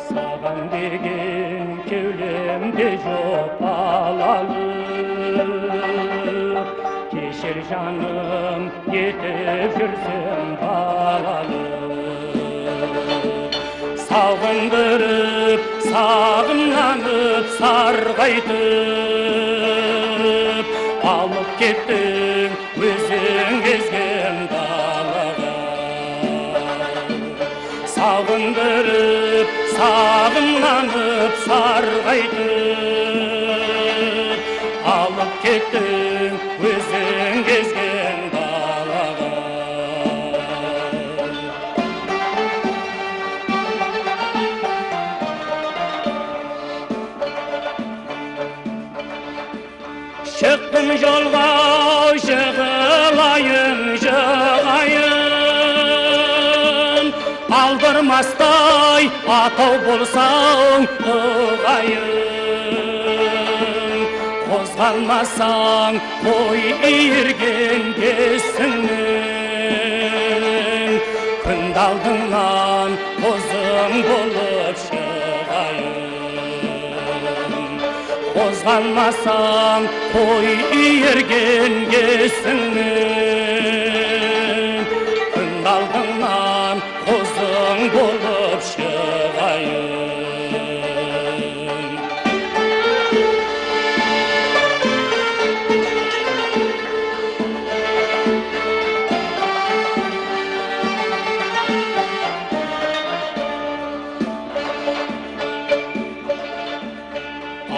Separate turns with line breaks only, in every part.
Sağan деген кеулемде жоқ балалық. Кешір жаным, етіп жүрсем балалық. Сағындырып, сағынанып, сарғайтып, алып кеттің өзің кезген далаға. Сағындырып, сағынанып, сарғайтып, алып кеттің өзің кезген далаға. Шықтым жолға, жығылайын, жығайын, алдырмастай атау болсаң ұғайын. Қозғалмасаң қой иірген кесіңнен, күнді алдыңнан қозым болып шығайын. Қозғалмасаң қой иірген кесіңнен, күнді алдыңнан қозым болып шығайын.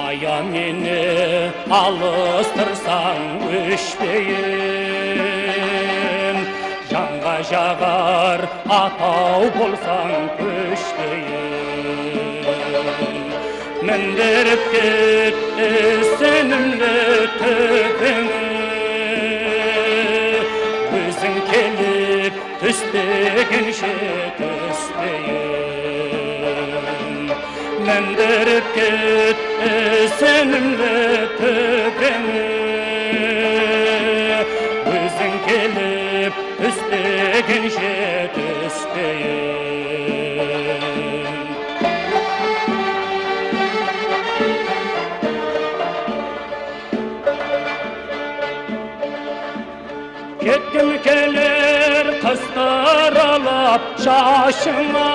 Ая мені алыстырсаң өшпейін, жанға жағар атау болсаң көшпейін. Міндіріп кетті сенімді төбеңе, өзің келіп түспегенше түспейін. Міндіріп кетті сенімді төбеңе, өзің келіп түспегенше түспейін. Кеттім келер қыстырылып шашыма,